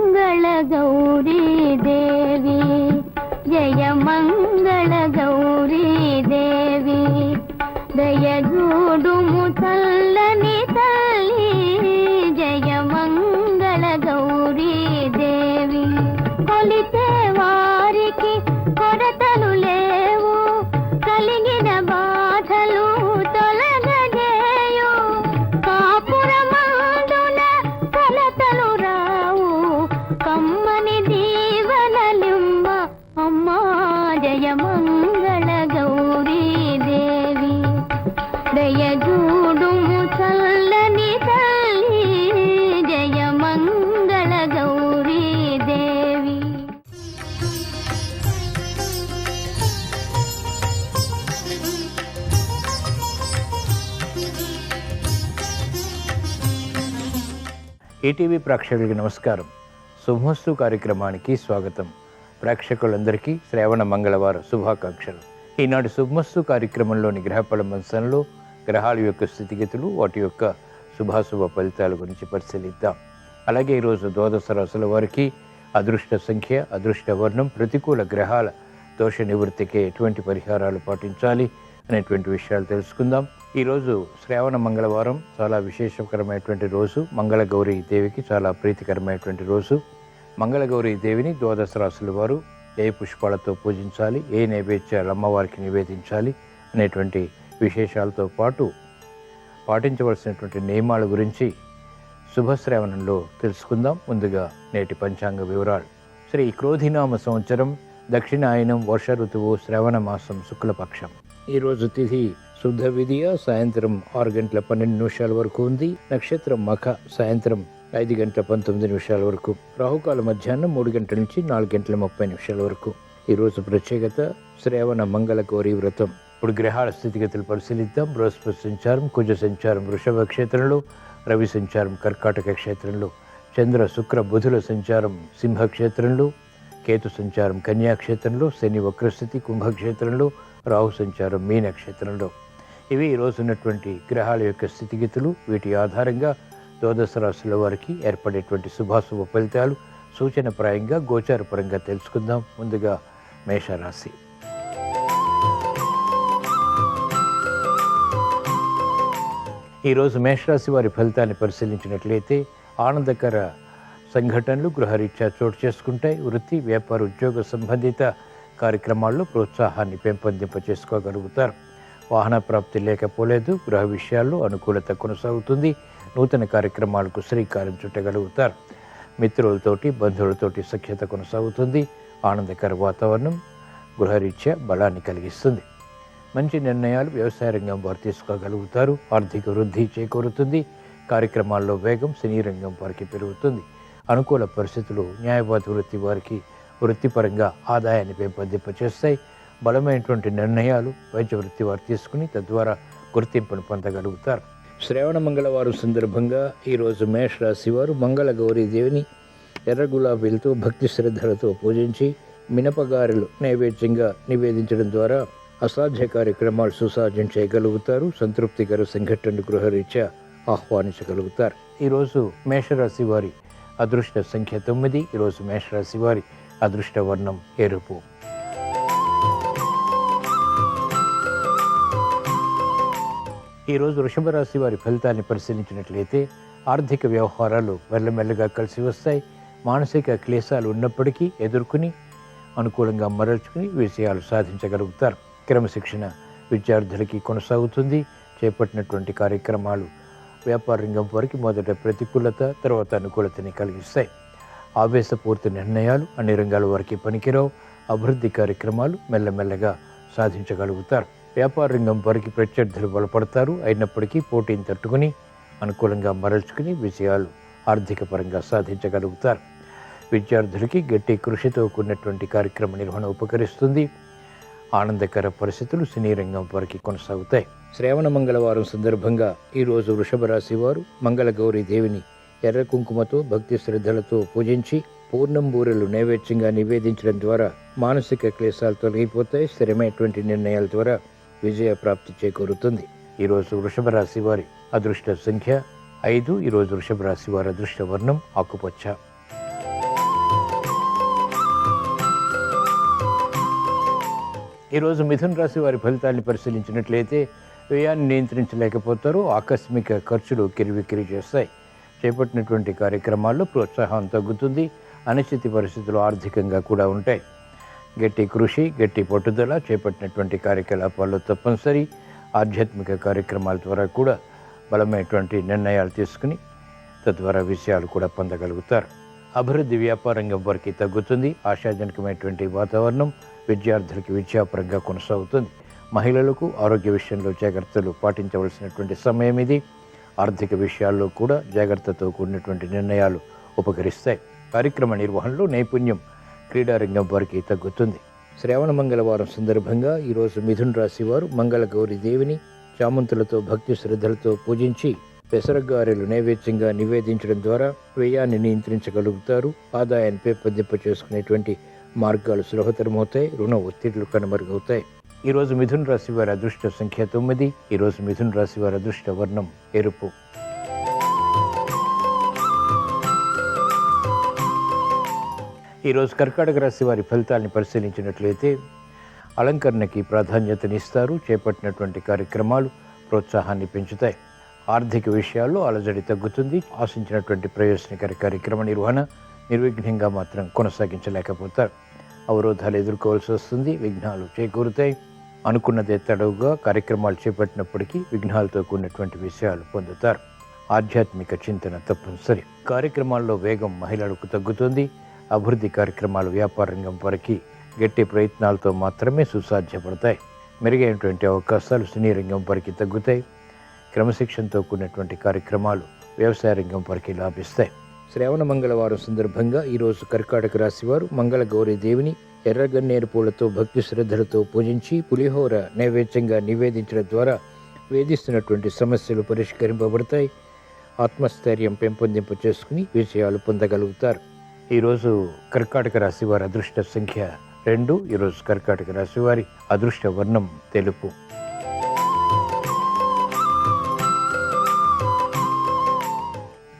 మంగళ గౌరీ దేవి, జయ మంగళ గౌరీ దేవి, దయజూడుము చల్లని తల్లి, జయ మంగళ గౌరీ దేవి. కొలితే వారికి కొరతలు లేవు, కలిగిన బాధలు తొలగజేయు, కాపురమందున కలతలు రావు, కమ్మని దీవనలిమ్మ అమ్మా, జయ మంగళ గౌరీ దేవి, దయజూడుము చల్లని తల్లి, జయ మంగళ గౌరీ దేవి. ఈటీవీ ప్రేక్షకులకి నమస్కారం. శుభమస్తు కార్యక్రమానికి స్వాగతం. ప్రేక్షకులందరికీ శ్రావణ మంగళవారం శుభాకాంక్షలు. ఈనాటి శుభమస్తు కార్యక్రమంలోని గ్రహఫల మంచంలో గ్రహాల యొక్క స్థితిగతులు, వాటి యొక్క శుభాశుభ ఫలితాల గురించి పరిశీలిద్దాం. అలాగే ఈరోజు ద్వాదశ రాశుల వారికి అదృష్ట సంఖ్య, అదృష్ట వర్ణం, ప్రతికూల గ్రహాల దోష నివృత్తికి ఎటువంటి పరిహారాలు పాటించాలి అనేటువంటి విషయాలు తెలుసుకుందాం. ఈరోజు శ్రావణ మంగళవారం చాలా విశేషకరమైనటువంటి రోజు. మంగళగౌరీ దేవికి చాలా ప్రీతికరమైనటువంటి రోజు. మంగళగౌరీ దేవిని ద్వాదశ రాశుల వారు ఏ పుష్పాలతో పూజించాలి, ఏ నైవేద్యాలు అమ్మవారికి నివేదించాలి అనేటువంటి విశేషాలతో పాటు పాటించవలసినటువంటి నియమాల గురించి శుభశ్రావణంలో తెలుసుకుందాం. ముందుగా నేటి పంచాంగ వివరాలు. శ్రీ క్రోధినామ సంవత్సరం, దక్షిణాయనం, వర్ష ఋతువు, శ్రావణ మాసం, శుక్లపక్షం. ఈరోజు తిథి శుద్ధ విధియ సాయంత్రం 6:12 వరకు ఉంది. నక్షత్రం మఖ సాయంత్రం 5:19 వరకు. రాహుకాల మధ్యాహ్నం 3 గంటల నుంచి 4:30 వరకు. ఈరోజు ప్రత్యేకత శ్రావణ మంగళ గౌరీ వ్రతం. ఇప్పుడు గ్రహాల స్థితిగతులు పరిశీలిద్దాం. బృహస్పతి సంచారం, కుజ సంచారం వృషభ క్షేత్రంలో, రవి సంచారం కర్కాటక క్షేత్రంలో, చంద్ర శుక్ర బుధుల సంచారం సింహ క్షేత్రంలో, కేతు సంచారం కన్యా క్షేత్రంలో, శని వక్రస్థితి కుంభక్షేత్రంలో, రాహు సంచారం మీన క్షేత్రంలో. ఇవి ఈరోజు ఉన్నటువంటి గ్రహాల యొక్క స్థితిగతులు. వీటి ఆధారంగా ద్వాదశ రాశుల వారికి ఏర్పడేటువంటి శుభాశుభ ఫలితాలు సూచనప్రాయంగా గోచారపరంగా తెలుసుకుందాం. ముందుగా మేషరాశి. ఈరోజు మేషరాశి వారి ఫలితాన్ని పరిశీలించినట్లయితే ఆనందకర సంఘటనలు గృహరీత్యా చోటు చేసుకుంటాయి. వృత్తి, వ్యాపార, ఉద్యోగ సంబంధిత కార్యక్రమాల్లో ప్రోత్సాహాన్ని పెంపొందింపచేసుకోగలుగుతారు. వాహన ప్రాప్తి లేకపోలేదు. గృహ విషయాల్లో అనుకూలత కొనసాగుతుంది. నూతన కార్యక్రమాలకు శ్రీకారం చుట్టగలుగుతారు. మిత్రులతోటి, బంధువులతోటి సఖ్యత కొనసాగుతుంది. ఆనందకర వాతావరణం గృహరీత్యా బలాన్ని కలిగిస్తుంది. మంచి నిర్ణయాలు వ్యవసాయ రంగం వారు తీసుకోగలుగుతారు. ఆర్థిక వృద్ధి చేకూరుతుంది. కార్యక్రమాల్లో వేగం సినీ రంగం వారికి పెరుగుతుంది. అనుకూల పరిస్థితులు న్యాయవాద వృత్తి వారికి వృత్తిపరంగా ఆదాయాన్ని పెంపొందింపచేస్తాయి. బలమైనటువంటి నిర్ణయాలు వైద్య వృత్తి వారు తీసుకుని తద్వారా గుర్తింపును పొందగలుగుతారు. శ్రావణ మంగళవారం సందర్భంగా ఈరోజు మేషరాశి వారు మంగళ గౌరీ దేవిని ఎర్ర గులాబీలతో భక్తి శ్రద్ధలతో పూజించి మినపగారెలు నైవేద్యంగా నివేదించడం ద్వారా అసాధ్య కార్యక్రమాలు సుసాధ్యం చేయగలుగుతారు. సంతృప్తికర సంఘటనలు గృహరీత్యా ఆహ్వానించగలుగుతారు. ఈరోజు మేషరాశి వారి అదృష్ట సంఖ్య 9. ఈరోజు మేషరాశి వారి అదృష్ట వర్ణం ఎరుపు. ఈరోజు వృషభ రాశి వారి ఫలితాన్ని పరిశీలించినట్లయితే ఆర్థిక వ్యవహారాలు మెల్లమెల్లగా కలిసి వస్తాయి. మానసిక క్లేశాలు ఉన్నప్పటికీ ఎదుర్కొని అనుకూలంగా మరల్చుకుని విజయాలు సాధించగలుగుతారు. క్రమశిక్షణ విద్యార్థులకి కొనసాగుతుంది. చేపట్టినటువంటి కార్యక్రమాలు వ్యాపార రంగం వారికి మొదట ప్రతికూలత, తర్వాత అనుకూలతని కలిగిస్తాయి. ఆవేశపూర్తి నిర్ణయాలు అన్ని రంగాల వారికి పనికిరావు. అభివృద్ధి కార్యక్రమాలు మెల్లమెల్లగా సాధించగలుగుతారు. వ్యాపార రంగం వారికి ప్రత్యర్థులు బలపడతారు. అయినప్పటికీ పోటీని తట్టుకుని అనుకూలంగా మరల్చుకుని విజయాలు ఆర్థిక పరంగా సాధించగలుగుతారు. విద్యార్థులకి గట్టి కృషితో కూడినటువంటి కార్యక్రమ నిర్వహణ ఉపకరిస్తుంది. ఆనందకర పరిస్థితులు సినీ రంగం వారికి కొనసాగుతాయి. శ్రావణ మంగళవారం సందర్భంగా ఈరోజు వృషభ రాశి వారు మంగళ గౌరీ దేవిని ఎర్ర కుంకుమతో భక్తి శ్రద్ధలతో పూజించి పూర్ణం బూరెలు నైవేద్యంగా నివేదించడం ద్వారా మానసిక క్లేశాలు తొలగిపోతాయి. స్థిరమైనటువంటి నిర్ణయాల ద్వారా విజయ ప్రాప్తి చేకూరుతుంది. ఈరోజు వృషభ రాశి వారి అదృష్ట సంఖ్య 5. ఈరోజు వృషభ రాశి వారి అదృష్ట వర్ణం ఆకుపచ్చ. ఈరోజు మిథున రాశి వారి ఫలితాన్ని పరిశీలించినట్లయితే వ్యయాన్ని నియంత్రించలేకపోతారు. ఆకస్మిక ఖర్చులు కిరివికిరి చేస్తాయి. చేపట్టినటువంటి కార్యక్రమాల్లో ప్రోత్సాహం తగ్గుతుంది. అనిశ్చిత పరిస్థితులు ఆర్థికంగా కూడా ఉంటాయి. గట్టి కృషి, గట్టి పట్టుదల, చేపట్టినటువంటి కార్యకలాపాల్లో తప్పనిసరి. ఆధ్యాత్మిక కార్యక్రమాల ద్వారా కూడా బలమైనటువంటి నిర్ణయాలు తీసుకుని తద్వారా విషయాలు కూడా పొందగలుగుతారు. అభివృద్ధి వ్యాపారంగం వారికి తగ్గుతుంది. ఆశాజనకమైనటువంటి వాతావరణం విద్యార్థులకి విద్యాపరంగా కొనసాగుతుంది. మహిళలకు ఆరోగ్య విషయంలో జాగ్రత్తలు పాటించవలసినటువంటి సమయం ఇది. ఆర్థిక విషయాల్లో కూడా జాగ్రత్తతో కూడినటువంటి నిర్ణయాలు ఉపకరిస్తాయి. కార్యక్రమ నిర్వహణలో నైపుణ్యం క్రీడారంగం వారికి తగ్గుతుంది. శ్రావణ మంగళవారం సందర్భంగా ఈరోజు మిథున రాశి వారు మంగళ గౌరి దేవిని చామంతులతో భక్తి శ్రద్ధలతో పూజించి పెసరగారెలు నైవేద్యంగా నివేదించడం ద్వారా వ్యయాన్ని నియంత్రించగలుగుతారు. ఆదాయాన్ని పెంపొందింప చేసుకునేటువంటి మార్గాలు సులభతరమవుతాయి. రుణ ఒత్తిళ్లు కనుమరుగవుతాయి. ఈరోజు మిథున రాశి వారి అదృష్ట సంఖ్య 9. ఈరోజు మిథున రాశి వారి అదృష్ట వర్ణం ఎరుపు. ఈరోజు కర్కాటక రాశి వారి ఫలితాన్ని పరిశీలించినట్లయితే అలంకరణకి ప్రాధాన్యతనిస్తారు. చేపట్టినటువంటి కార్యక్రమాలు ప్రోత్సాహాన్ని పెంచుతాయి. ఆర్థిక విషయాల్లో అలజడి తగ్గుతుంది. ఆశించినటువంటి ప్రయోజనకర కార్యక్రమ నిర్వహణ నిర్విఘ్నంగా మాత్రం కొనసాగించలేకపోతారు. అవరోధాలు ఎదుర్కోవాల్సి వస్తుంది. విఘ్నాలు చేకూరుతాయి. అనుకున్నదే తడవుగా కార్యక్రమాలు చేపట్టినప్పటికీ విఘ్నాలతో కూడినటువంటి విషయాలు పొందుతారు. ఆధ్యాత్మిక చింతన తప్పనిసరి. కార్యక్రమాల్లో వేగం మహిళలకు తగ్గుతుంది. అభివృద్ధి కార్యక్రమాలు వ్యాపార రంగం వరకు గట్టి ప్రయత్నాలతో మాత్రమే సుసాధ్యపడతాయి. మెరుగైనటువంటి అవకాశాలు సినీ రంగం వరకు తగ్గుతాయి. క్రమశిక్షణతో కూడినటువంటి కార్యక్రమాలు వ్యవసాయ రంగం వరకు లాభిస్తాయి. శ్రావణ మంగళవారం సందర్భంగా ఈరోజు కర్కాటక రాశి వారు మంగళ గౌరీ దేవిని ఎర్రగన్నేరు పూలతో భక్తి శ్రద్ధలతో పూజించి పులిహోర నైవేద్యంగా నివేదించడం ద్వారా వేధిస్తున్నటువంటి సమస్యలు పరిష్కరింపబడతాయి. ఆత్మస్థైర్యం పెంపొందింప చేసుకుని విజయాలు పొందగలుగుతారు. ఈరోజు కర్కాటక రాశి వారి అదృష్ట సంఖ్య 2. ఈరోజు కర్కాటక రాశి వారి అదృష్ట వర్ణం తెలుపు.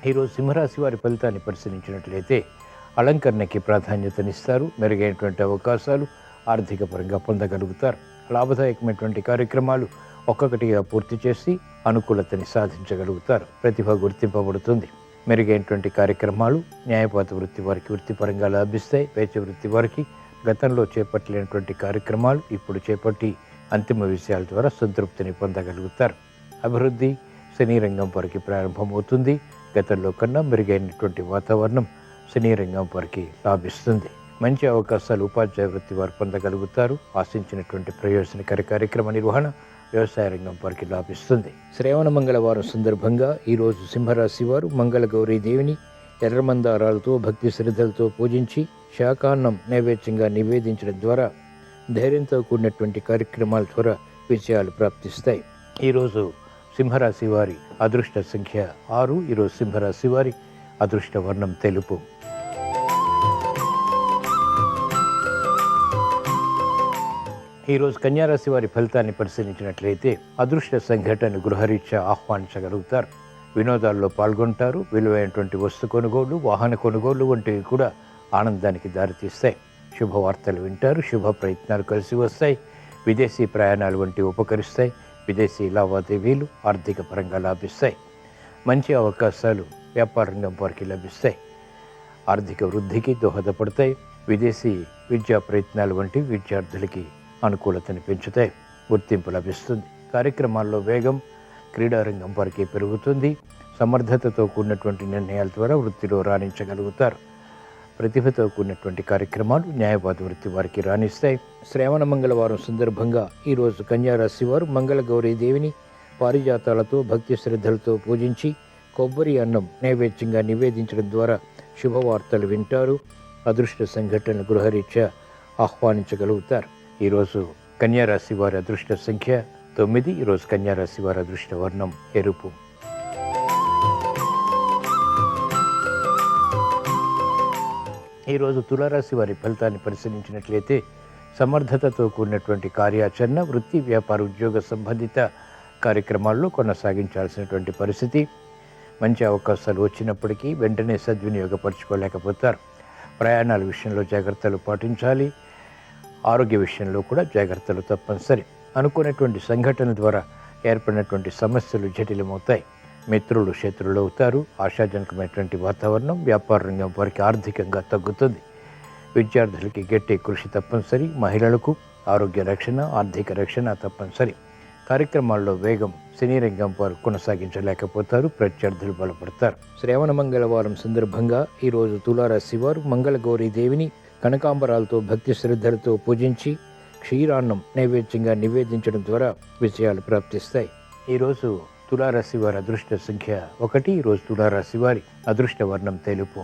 ఈరోజు సింహరాశి వారి ఫలితాన్ని పరిశీలించినట్లయితే అలంకరణకి ప్రాధాన్యతనిస్తారు. మెరుగైనటువంటి అవకాశాలు ఆర్థిక పరంగా పొందగలుగుతారు. లాభదాయకమైనటువంటి కార్యక్రమాలు ఒక్కొక్కటిగా పూర్తి చేసి అనుకూలతని సాధించగలుగుతారు. ప్రతిభ గుర్తింపబడుతుంది. మెరుగైనటువంటి కార్యక్రమాలు న్యాయపాత వృత్తి వారికి వృత్తిపరంగా లాభిస్తాయి. వేచి వృత్తి వారికి గతంలో చేపట్టలేనటువంటి కార్యక్రమాలు ఇప్పుడు చేపట్టి అంతిమ విషయాల ద్వారా సంతృప్తిని పొందగలుగుతారు. అభివృద్ధి సినీ రంగం వారికి ప్రారంభమవుతుంది. గతంలో కన్నా మెరుగైనటువంటి వాతావరణం సినీ రంగం వారికి లాభిస్తుంది. మంచి అవకాశాలు ఉపాధ్యాయ వృత్తి వారు పొందగలుగుతారు. ఆశించినటువంటి ప్రయోజనకర కార్యక్రమ నిర్వహణ వ్యవసాయ రంగం వారికి లాభిస్తుంది. శ్రావణ మంగళవారం సందర్భంగా ఈరోజు సింహరాశి వారు మంగళ గౌరీ దేవిని ఎర్రమందారాలతో భక్తి శ్రద్ధలతో పూజించి శాకాన్నం నైవేద్యంగా నివేదించడం ద్వారా ధైర్యంతో కూడినటువంటి కార్యక్రమాల ద్వారా విజయాలు ప్రాప్తిస్తాయి. ఈరోజు సింహరాశి వారి అదృష్ట సంఖ్య 6. ఈరోజు సింహరాశి వారి అదృష్ట వర్ణం తెలుపు. ఈరోజు కన్యారాశి వారి ఫలితాన్ని పరిశీలించినట్లయితే అదృష్ట సంఘటన గృహరీత్యా ఆహ్వానించగలుగుతారు. వినోదాల్లో పాల్గొంటారు. విలువైనటువంటి వస్తు కొనుగోలు, వాహన కొనుగోలు వంటివి కూడా ఆనందానికి దారితీస్తాయి. శుభవార్తలు వింటారు. శుభ ప్రయత్నాలు కలిసి వస్తాయి. విదేశీ ప్రయాణాలు వంటివి ఉపకరిస్తాయి. విదేశీ లావాదేవీలు ఆర్థిక పరంగా లాభిస్తాయి. మంచి అవకాశాలు వ్యాపార రంగం వారికి లభిస్తాయి. ఆర్థిక వృద్ధికి దోహదపడతాయి. విదేశీ విద్యా ప్రయత్నాలు వంటి విద్యార్థులకి అనుకూలతని పెంచుతాయి. గుర్తింపు లభిస్తుంది. కార్యక్రమాల్లో వేగం క్రీడారంగం వారికి పెరుగుతుంది. సమర్థతతో కూడినటువంటి నిర్ణయాల ద్వారా వృత్తిలో రాణించగలుగుతారు. ప్రతిభతో కూడినటువంటి కార్యక్రమాలు న్యాయవాద వృత్తి వారికి రాణిస్తాయి. శ్రావణ మంగళవారం సందర్భంగా ఈరోజు కన్యారాశి వారు మంగళ గౌరీ దేవిని పారిజాతాలతో భక్తి శ్రద్ధలతో పూజించి కొబ్బరి అన్నం నైవేద్యంగా నివేదించడం ద్వారా శుభవార్తలు వింటారు. అదృష్ట సంఘటనలు గృహరీత్యా ఆహ్వానించగలుగుతారు. ఈరోజు కన్యారాశి వారి అదృష్ట సంఖ్య 9. ఈరోజు కన్యారాశి వారి అదృష్ట వర్ణం ఎరుపు. ఈరోజు తులారాశి వారి ఫలితాన్ని పరిశీలించినట్లయితే సమర్థతతో కూడినటువంటి కార్యాచరణ వృత్తి వ్యాపార ఉద్యోగ సంబంధిత కార్యక్రమాల్లో కొనసాగించాల్సినటువంటి పరిస్థితి. మంచి అవకాశాలు వచ్చినప్పటికీ వెంటనే సద్వినియోగపరచుకోలేకపోతారు. ప్రయాణాల విషయంలో జాగ్రత్తలు పాటించాలి. ఆరోగ్య విషయంలో కూడా జాగ్రత్తలు తప్పనిసరి. అనుకున్నటువంటి సంఘటనల ద్వారా ఏర్పడినటువంటి సమస్యలు జటిలమవుతాయి. మిత్రులు శత్రువులు అవుతారు. ఆశాజనకమైనటువంటి వాతావరణం. వ్యాపార రంగం వారికి ఆర్థికంగా తగ్గుతుంది. విద్యార్థులకి గట్టి కృషి తప్పనిసరి. మహిళలకు ఆరోగ్య రక్షణ, ఆర్థిక రక్షణ తప్పనిసరి. కార్యక్రమాల్లో వేగం సినీ రంగం వారు కొనసాగించలేకపోతారు. ప్రత్యర్థులు బలపడతారు. శ్రావణ మంగళవారం సందర్భంగా ఈరోజు తులారాశి వారు మంగళగౌరీ దేవిని కనకాంబరాలతో భక్తి శ్రద్ధలతో పూజించి క్షీరాన్నం నైవేద్యంగా నివేదించడం ద్వారా విజయాలు ప్రాప్తిస్తాయి. ఈరోజు తులారాశి వారి అదృష్ట సంఖ్య 1. ఈరోజు తులారాశి వారి అదృష్ట వర్ణం తెలుపు.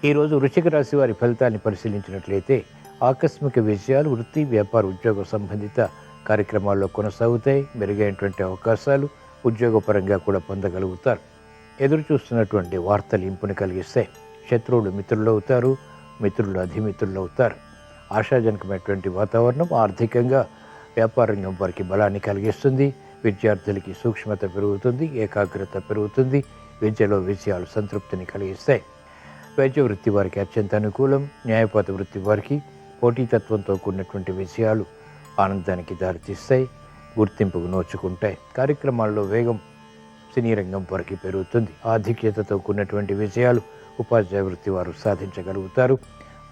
ఈరోజు వృశ్చిక రాశి వారి ఫలితాన్ని పరిశీలించినట్లయితే ఆకస్మిక విజయాలు వృత్తి, వ్యాపార, ఉద్యోగ సంబంధిత కార్యక్రమాల్లో కొనసాగుతాయి. మెరుగైనటువంటి అవకాశాలు ఉద్యోగపరంగా కూడా పొందగలుగుతారు. ఎదురు చూస్తున్నటువంటి వార్తలు ఇంపుని కలిగిస్తాయి. శత్రువులు మిత్రులు అవుతారు. మిత్రులు అధిమిత్రులు అవుతారు. ఆశాజనకమైనటువంటి వాతావరణం ఆర్థికంగా వ్యాపార రంగం వారికి బలాన్ని కలిగిస్తుంది. విద్యార్థులకి సూక్ష్మత పెరుగుతుంది. ఏకాగ్రత పెరుగుతుంది. విద్యలో విజయాలు సంతృప్తిని కలిగిస్తాయి. వైద్య వృత్తి వారికి అత్యంత అనుకూలం. న్యాయపాత వృత్తి వారికి పోటీతత్వంతో కూడినటువంటి విజయాలు ఆనందానికి దారితీస్తాయి. గుర్తింపుకు నోచుకుంటాయి. కార్యక్రమాల్లో వేగం సినీ రంగం వారికి పెరుగుతుంది. ఆధిక్యతతో కూడినటువంటి విజయాలు ఉపాధ్యాయ వృత్తి వారు సాధించగలుగుతారు.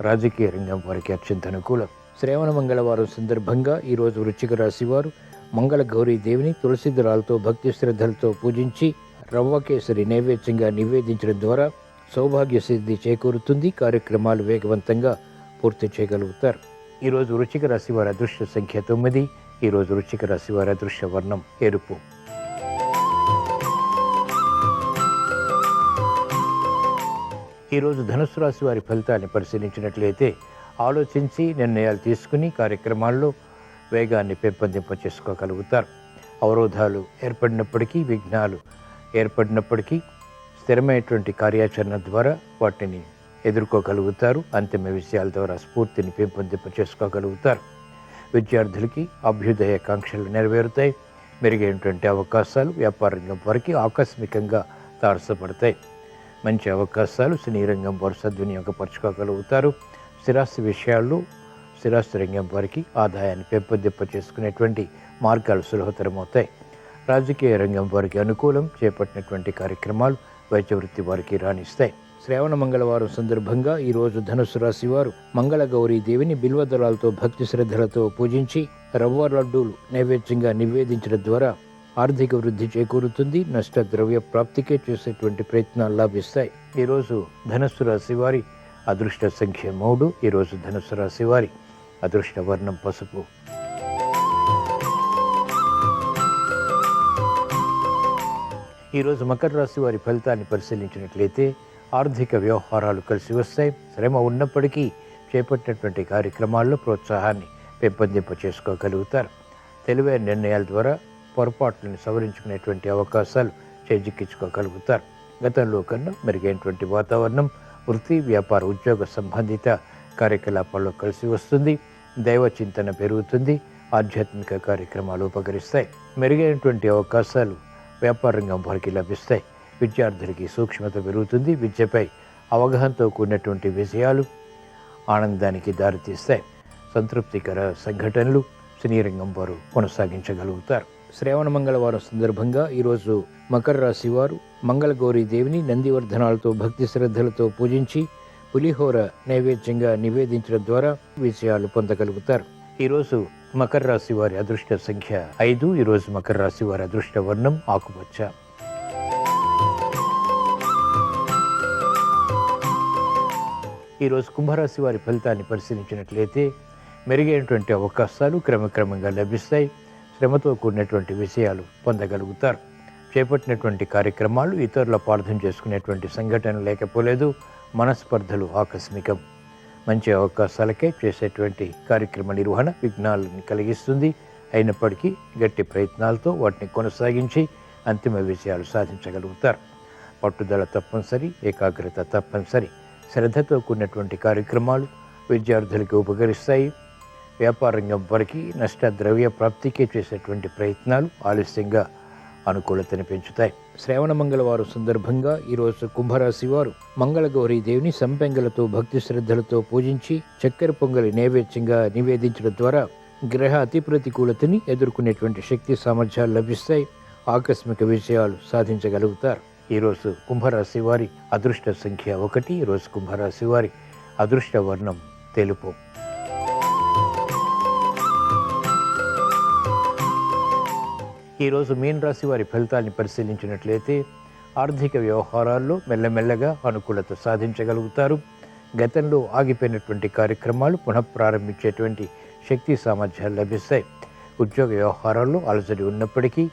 రాజకీయ రంగం వారికి అత్యంత అనుకూలం. శ్రావణ మంగళవారం సందర్భంగా ఈరోజు వృశ్చిక రాశి వారు మంగళ గౌరీ దేవిని తులసి దళాలతో భక్తి శ్రద్ధలతో పూజించి రవ్వ కేసరి నైవేద్యంగా నివేదించడం ద్వారా సౌభాగ్య సిద్ధి చేకూరుతుంది. కార్యక్రమాలు వేగవంతంగా పూర్తి చేయగలుగుతారు. ఈరోజు వృశ్చిక రాశి వారి అదృష్ట సంఖ్య 9. ఈరోజు వృశ్చిక రాశి వారి అదృష్ట వర్ణం ఎరుపు. ఈరోజు ధనుస్సు రాశి వారి ఫలితాన్ని పరిశీలించినట్లయితే ఆలోచించి నిర్ణయాలు తీసుకుని కార్యక్రమాల్లో వేగాన్ని పెంపొందింప చేసుకోగలుగుతారు. అవరోధాలు ఏర్పడినప్పటికీ, విఘ్నాలు ఏర్పడినప్పటికీ స్థిరమైనటువంటి కార్యాచరణ ద్వారా వాటిని ఎదుర్కోగలుగుతారు. అంతిమ విషయాల ద్వారా స్ఫూర్తిని పెంపొందింప చేసుకోగలుగుతారు. విద్యార్థులకి అభ్యుదయ కాంక్షలు నెరవేరుతాయి. మెరుగైనటువంటి అవకాశాలు వ్యాపార రంగం వారికి ఆకస్మికంగా తారసపడతాయి. మంచి అవకాశాలు సినీ రంగం వారు సద్వినియోగపరచుకోగలుగుతారు. స్థిరాస్తి విషయాల్లో స్థిరాస్తి రంగం వారికి ఆదాయాన్ని పెంపొందింప చేసుకునేటువంటి మార్గాలు సులభతరమవుతాయి. రాజకీయ రంగం వారికి అనుకూలం. చేపట్టినటువంటి కార్యక్రమాలు వైద్య వృత్తి వారికి రాణిస్తాయి. శ్రావణ మంగళవారం సందర్భంగా ఈరోజు ధనుస్సు రాశి వారు మంగళ గౌరీ దేవిని బిల్వదళాలతో భక్తి శ్రద్ధలతో పూజించి రవ్వ లడ్డూలు నైవేద్యంగా నివేదించడం ద్వారా ఆర్థిక వృద్ధి చేకూరుతుంది. నష్ట ద్రవ్య ప్రాప్తికే చేసేటువంటి ప్రయత్నాలు లాభిస్తాయి. ఈరోజు ధనుస్సు రాశి వారి అదృష్ట సంఖ్య 3. ఈరోజు ధనుస్సు రాశి వారి అదృష్ట వర్ణం పసుపు. ఈరోజు మకర రాశి వారి ఫలితాన్ని పరిశీలించినట్లయితే ఆర్థిక వ్యవహారాలు కలిసి వస్తాయి. శ్రమ ఉన్నప్పటికీ చేపట్టినటువంటి కార్యక్రమాల్లో ప్రోత్సాహాన్ని పెంపొందింప చేసుకోగలుగుతారు. తెలివైన నిర్ణయాల ద్వారా పొరపాట్లను సవరించుకునేటువంటి అవకాశాలు చేజిక్కించుకోగలుగుతారు. గతంలో కన్నా మెరుగైనటువంటి వాతావరణం వృత్తి, వ్యాపార, ఉద్యోగ సంబంధిత కార్యకలాపాల్లో కలిసి వస్తుంది. దైవ చింతన పెరుగుతుంది. ఆధ్యాత్మిక కార్యక్రమాలు ఉపకరిస్తాయి. మెరుగైనటువంటి అవకాశాలు వ్యాపార రంగం వారికి లభిస్తాయి. విద్యార్థులకి సూక్ష్మత పెరుగుతుంది. విద్యపై అవగాహనతో కూడినటువంటి విజయాలు ఆనందానికి దారితీస్తాయి. సంతృప్తికర సంఘటనలు సినీ రంగం వారు కొనసాగించగలుగుతారు. శ్రావణ మంగళవారం సందర్భంగా ఈరోజు మకర రాశి వారు మంగళ గౌరీ దేవిని నందివర్ధనాలతో భక్తి శ్రద్ధలతో పూజించి పులిహోర నైవేద్యంగా నివేదించడం ద్వారా విజయాలు పొందగలుగుతారు. ఈరోజు మకర రాశి వారి అదృష్ట సంఖ్య 5. ఈరోజు మకర రాశి వారి అదృష్ట వర్ణం ఆకుపచ్చ. ఈరోజు కుంభరాశి వారి ఫలితాన్ని పరిశీలించినట్లయితే మెరుగైనటువంటి అవకాశాలు క్రమక్రమంగా లభిస్తాయి. శ్రమతో కూడినటువంటి విషయాలు పొందగలుగుతారు. చేపట్టినటువంటి కార్యక్రమాలు ఇతరుల పార్థం చేసుకునేటువంటి సంఘటన లేకపోలేదు. మనస్పర్ధలు ఆకస్మికం. మంచి అవకాశాలకే చేసేటువంటి కార్యక్రమ నిర్వహణ విఘ్నాలను కలిగిస్తుంది. అయినప్పటికీ గట్టి ప్రయత్నాలతో వాటిని కొనసాగించి అంతిమ విజయాలు సాధించగలుగుతారు. పట్టుదల తప్పనిసరి. ఏకాగ్రత తప్పనిసరి. శ్రద్ధతో కూడినటువంటి కార్యక్రమాలు విద్యార్థులకు ఉపకరిస్తాయి. వ్యాపార రంగం వారికి నష్ట ద్రవ్య ప్రాప్తికే చేసేటువంటి ప్రయత్నాలు ఆలస్యంగా అనుకూలతని పెంచుతాయి. శ్రావణ మంగళవారం సందర్భంగా ఈరోజు కుంభరాశి వారు మంగళగౌరీ దేవిని సంపెంగలతో భక్తి శ్రద్ధలతో పూజించి చక్కెర పొంగలి నైవేద్యంగా నివేదించడం ద్వారా గ్రహ అతి ప్రతికూలతని ఎదుర్కొనేటువంటి శక్తి సామర్థ్యాలు లభిస్తాయి. ఆకస్మిక విజయాలు సాధించగలుగుతారు. ఈరోజు కుంభరాశి వారి అదృష్ట సంఖ్య 1. ఈరోజు కుంభరాశి వారి అదృష్ట వర్ణం తెలుపు. ఈరోజు మీన రాశి వారి ఫలితాన్ని పరిశీలించినట్లయితే ఆర్థిక వ్యవహారాల్లో మెల్లమెల్లగా అనుకూలత సాధించగలుగుతారు. గతంలో ఆగిపోయినటువంటి కార్యక్రమాలు పునఃప్రారంభించేటువంటి శక్తి సామర్థ్యాలు లభిస్తాయి. ఉద్యోగ వ్యవహారాల్లో అలజడి ఉన్నప్పటికీ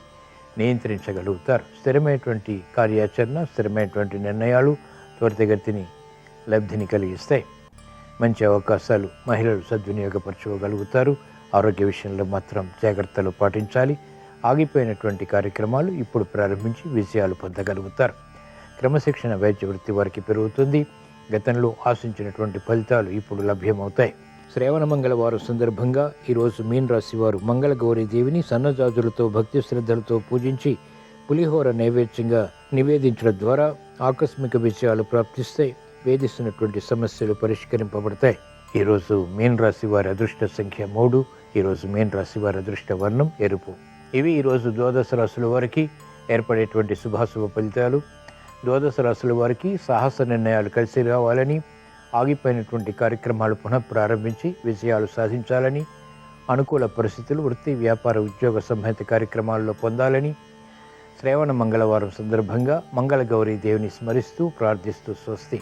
నియంత్రించగలుగుతారు. స్థిరమైనటువంటి కార్యాచరణ, స్థిరమైనటువంటి నిర్ణయాలు త్వరితగతిని లబ్ధిని కలిగిస్తాయి. మంచి అవకాశాలు మహిళలు సద్వినియోగపరచుకోగలుగుతారు. ఆరోగ్య విషయంలో మాత్రం జాగ్రత్తలు పాటించాలి. ఆగిపోయినటువంటి కార్యక్రమాలు ఇప్పుడు ప్రారంభించి విజయాలు పొందగలుగుతారు. క్రమశిక్షణ వైద్య వృత్తి వారికి పెరుగుతుంది. గతంలో ఆశించినటువంటి ఫలితాలు ఇప్పుడు లభ్యమవుతాయి. శ్రావణ మంగళవారం సందర్భంగా ఈరోజు మీన రాశి వారు మంగళగౌరీ దేవిని సన్నజాజులతో భక్తి శ్రద్ధలతో పూజించి పులిహోర నైవేద్యంగా నివేదించడం ద్వారా ఆకస్మిక విజయాలు ప్రాప్తిస్తాయి. వేధిస్తున్నటువంటి సమస్యలు పరిష్కరింపబడతాయి. ఈరోజు మీన రాశి వారి అదృష్ట సంఖ్య 3. ఈరోజు మీన రాశి వారి అదృష్ట వర్ణం ఎరుపు. ఇవి ఈరోజు ద్వాదశ రాశుల వారికి ఏర్పడేటువంటి శుభాశుభ ఫలితాలు. ద్వాదశ రాశుల వారికి సాహస నిర్ణయాలు కలిసి రావాలని, ఆగిపోయినటువంటి కార్యక్రమాలు పునఃప్రారంభించి విజయాలు సాధించాలని, అనుకూల పరిస్థితులు వృత్తి, వ్యాపార, ఉద్యోగ సంహిత కార్యక్రమాల్లో పొందాలని శ్రావణ మంగళవారం సందర్భంగా మంగళగౌరీ దేవిని స్మరిస్తూ ప్రార్థిస్తూ స్వస్తి.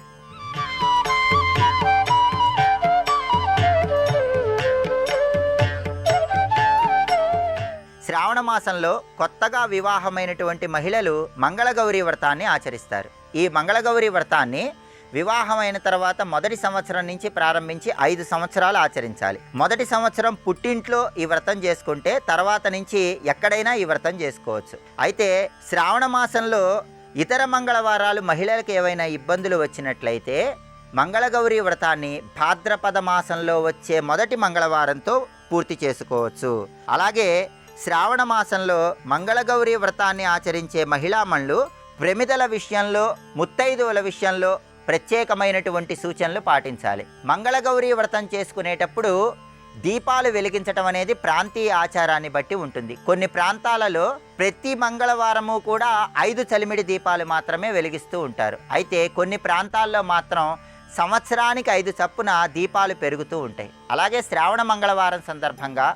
శ్రావణ మాసంలో కొత్తగా వివాహమైనటువంటి మహిళలు మంగళగౌరీ వ్రతాన్ని ఆచరిస్తారు. ఈ మంగళగౌరీ వ్రతాన్ని వివాహమైన తర్వాత మొదటి సంవత్సరం నుంచి ప్రారంభించి 5 సంవత్సరాలు ఆచరించాలి. మొదటి సంవత్సరం పుట్టింట్లో ఈ వ్రతం చేసుకుంటే తర్వాత నుంచి ఎక్కడైనా ఈ వ్రతం చేసుకోవచ్చు. అయితే శ్రావణ మాసంలో ఇతర మంగళవారాలు మహిళలకు ఏవైనా ఇబ్బందులు వచ్చినట్లయితే మంగళగౌరీ వ్రతాన్ని భాద్రపద మాసంలో వచ్చే మొదటి మంగళవారంతో పూర్తి చేసుకోవచ్చు. అలాగే శ్రావణ మాసంలో మంగళగౌరీ వ్రతాన్ని ఆచరించే మహిళామణులు ప్రమిదల విషయంలో, ముత్తైదువుల విషయంలో ప్రత్యేకమైనటువంటి సూచనలు పాటించాలి. మంగళగౌరీ వ్రతం చేసుకునేటప్పుడు దీపాలు వెలిగించటం అనేది ప్రాంతీయ ఆచారాన్ని బట్టి ఉంటుంది. కొన్ని ప్రాంతాలలో ప్రతి మంగళవారము కూడా 5 చలిమిడి దీపాలు మాత్రమే వెలిగిస్తూ ఉంటారు. అయితే కొన్ని ప్రాంతాల్లో మాత్రం సంవత్సరానికి 5 చప్పున దీపాలు పెరుగుతూ ఉంటాయి. అలాగే శ్రావణ మంగళవారం సందర్భంగా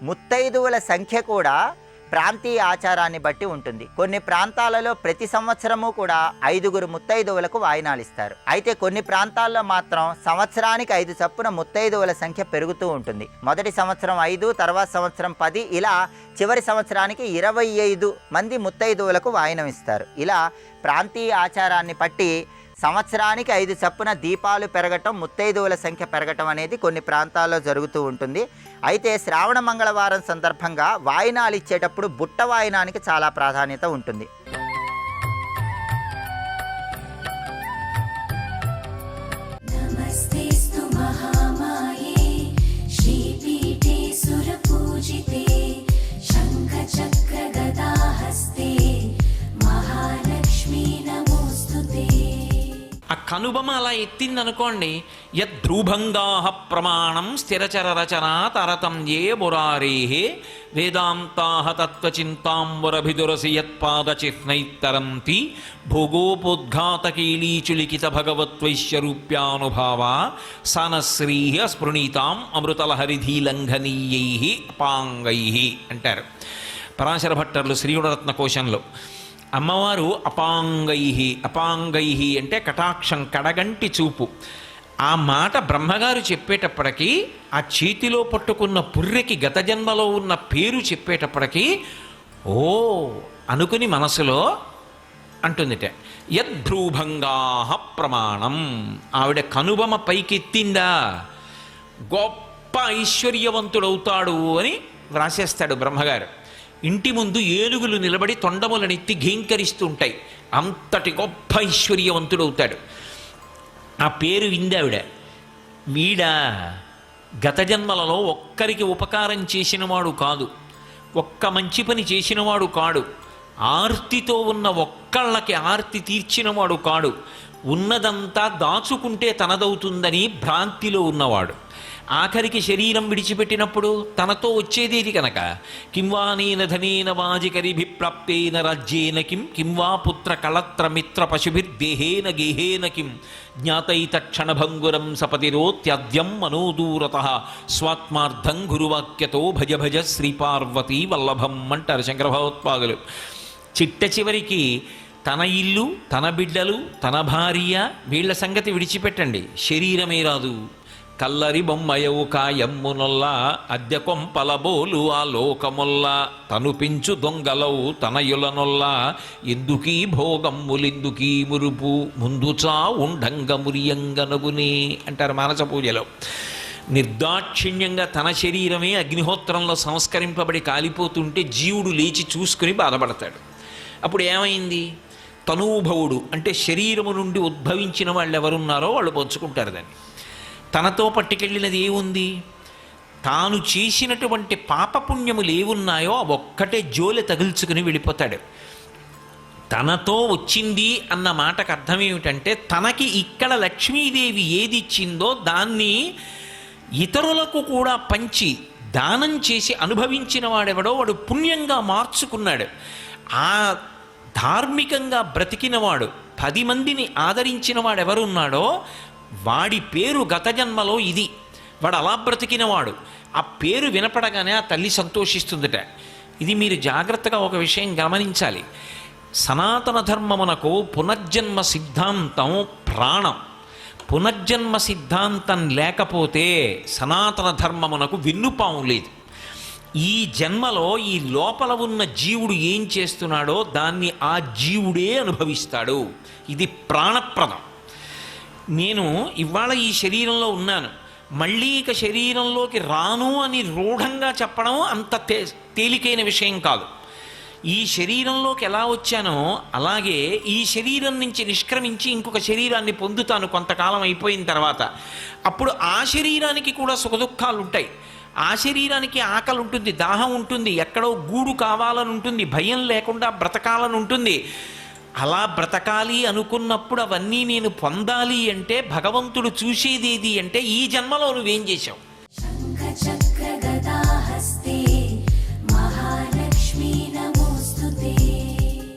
ముత్తైదువుల సంఖ్య కూడా ప్రాంతీయ ఆచారాన్ని బట్టి ఉంటుంది. కొన్ని ప్రాంతాలలో ప్రతి సంవత్సరము కూడా 5 ముత్తైదువులకు వాయినాలు ఇస్తారు. అయితే కొన్ని ప్రాంతాల్లో మాత్రం సంవత్సరానికి 5 చప్పున ముత్తైదువుల సంఖ్య పెరుగుతూ ఉంటుంది. మొదటి సంవత్సరం 5, తర్వాత సంవత్సరం 10, ఇలా చివరి సంవత్సరానికి 25 మంది ముత్తైదువులకు వాయినం ఇస్తారు. ఇలా ప్రాంతీయ ఆచారాన్ని బట్టి సంవత్సరానికి 5 చప్పున దీపాలు పెరగటం, ముత్తైదువుల సంఖ్య పెరగటం అనేది కొన్ని ప్రాంతాల్లో జరుగుతూ ఉంటుంది. అయితే శ్రావణ మంగళవారం సందర్భంగా వాయినాలు ఇచ్చేటప్పుడు బుట్ట వాయినానికి చాలా ప్రాధాన్యత ఉంటుంది. నమస్తేస్తు మహామాయే శ్రీపీఠే సురపూజితే శంఖ చక్ర గదాహస్తే మహాలక్ష్మీ నమోస్తుతే. ఆ కనుబొమ అలా ఎత్తిందనుకోండి, యద్రూభంగాః ప్రమాణం స్థిరచర రచన తరతంయే మురారేహే వేదాంతాః తత్వచింతాంబురభిదురసి యత్పాదచిహ్నైత్తరంతి భోగోపోద్ఘాతకీలీచులిఖిత భగవత్వైశ్యరూప్యానుభావా సానశ్రీః స్పృణీతాం అమృతలహరిధీలంఘనీయైః అపాంగైః అంటారు పరాశర భట్టర్లు శ్రీగుణరత్న కోశంలో. అమ్మవారు అపాంగై అంటే కటాక్షం, కడగంటి చూపు. ఆ మాట బ్రహ్మగారు చెప్పేటప్పటికీ ఆ చేతిలో పట్టుకున్న పుర్రెకి గత జన్మలో ఉన్న పేరు చెప్పేటప్పటికీ ఓ అనుకుని మనసులో అంటుందిట, యద్భ్రూభంగాః ప్రమాణం. ఆవిడ కనుబొమ పైకెత్తిందా గొప్ప ఐశ్వర్యవంతుడవుతాడు అని వ్రాసేస్తాడు బ్రహ్మగారు. ఇంటి ముందు ఏనుగులు నిలబడి తొండములనెత్తి ఘీంకరిస్తూ ఉంటాయి. అంతటి గొప్ప ఐశ్వర్యవంతుడవుతాడు. ఆ పేరు విందావిడ. వీడా గత జన్మలలో ఒక్కరికి ఉపకారం చేసినవాడు కాదు, ఒక్క మంచి పని చేసినవాడు కాడు, ఆర్తితో ఉన్న ఒక్కళ్ళకి ఆర్తి తీర్చినవాడు కాడు. ఉన్నదంతా దాచుకుంటే తనదవుతుందని భ్రాంతిలో ఉన్నవాడు. ఆఖరికి శరీరం విడిచిపెట్టినప్పుడు తనతో వచ్చేదేది కనుక కింవానేన ధనేన వాజికరిభిప్రాప్తేన రాజ్యేన కింవా పుత్ర కళత్రమిత్ర పశుభిర్దేహేన గేహేన కిం జ్ఞాతైత క్షణభంగురం సపతిరోత్యద్యం మనోదూరత స్వాత్మార్థం గురువాక్యతో భజ భజ శ్రీపార్వతీ వల్లభం అంటారు శంకర భగవత్పాదులు. చిట్ట చివరికి తన ఇల్లు, తన బిడ్డలు, తన భార్య, వీళ్ల సంగతి విడిచిపెట్టండి, శరీరమే రాదు. కల్లరి బొమ్మయవు కాయమ్మునొల్లా అద్దె కొంపలబోలు ఆ లోకముల్లా తను పెంచు దొంగలవు తనయులనొల్లా ఎందుకీ భోగమ్ములెందుకీ మురుపు ముందుచా ఉండంగ మురియంగనగునే అంటారు మానస పూజలో. నిర్దాక్షిణ్యంగా తన శరీరమే అగ్నిహోత్రంలో సంస్కరింపబడి కాలిపోతుంటే జీవుడు లేచి చూసుకుని బాధపడతాడు. అప్పుడు ఏమైంది? తనూభవుడు అంటే శరీరము నుండి ఉద్భవించిన వాళ్ళు ఎవరున్నారో వాళ్ళు పంచుకుంటారు దాన్ని. తనతో పట్టుకెళ్ళినది ఏముంది? తాను చేసినటువంటి పాపపుణ్యములు ఏవున్నాయో ఆ ఒక్కటే జోలె తగుల్చుకుని వెళ్ళిపోతాడు. తనతో వచ్చింది అన్న మాటకు అర్థం ఏమిటంటే తనకి ఇక్కడ లక్ష్మీదేవి ఏది ఇచ్చిందో దాన్ని ఇతరులకు కూడా పంచి దానం చేసి అనుభవించిన వాడెవడో వాడు పుణ్యంగా మార్చుకున్నాడు. ఆ ధార్మికంగా బ్రతికినవాడు, 10 మందిని ఆదరించిన వాడెవరున్నాడో వాడి పేరు గత జన్మలో ఇది. వాడు అలా బ్రతికినవాడు. ఆ పేరు వినపడగానే ఆ తల్లి సంతోషిస్తుందట. ఇది మీరు జాగ్రత్తగా ఒక విషయం గమనించాలి. సనాతన ధర్మమునకు పునర్జన్మ సిద్ధాంతం ప్రాణం. పునర్జన్మ సిద్ధాంతం లేకపోతే సనాతన ధర్మమునకు వెన్నుపాము లేదు. ఈ జన్మలో ఈ లోపల ఉన్న జీవుడు ఏం చేస్తున్నాడో దాన్ని ఆ జీవుడే అనుభవిస్తాడు. ఇది ప్రాణప్రదం. నేను ఇవాళ ఈ శరీరంలో ఉన్నాను, మళ్ళీ ఇక శరీరంలోకి రాను అని రూఢంగా చెప్పడం అంత తేలికైన విషయం కాదు. ఈ శరీరంలోకి ఎలా వచ్చానో అలాగే ఈ శరీరం నుంచి నిష్క్రమించి ఇంకొక శరీరాన్ని పొందుతాను కొంతకాలం అయిపోయిన తర్వాత. అప్పుడు ఆ శరీరానికి కూడా సుఖదుఖాలు ఉంటాయి. ఆ శరీరానికి ఆకలి ఉంటుంది, దాహం ఉంటుంది, ఎక్కడో గూడు కావాలని ఉంటుంది, భయం లేకుండా బ్రతకాలని ఉంటుంది. అలా బ్రతకాలి అనుకున్నప్పుడు అవన్నీ నేను పొందాలి అంటే భగవంతుడు చూసేదేది అంటే ఈ జన్మలో నువ్వేం చేశావు.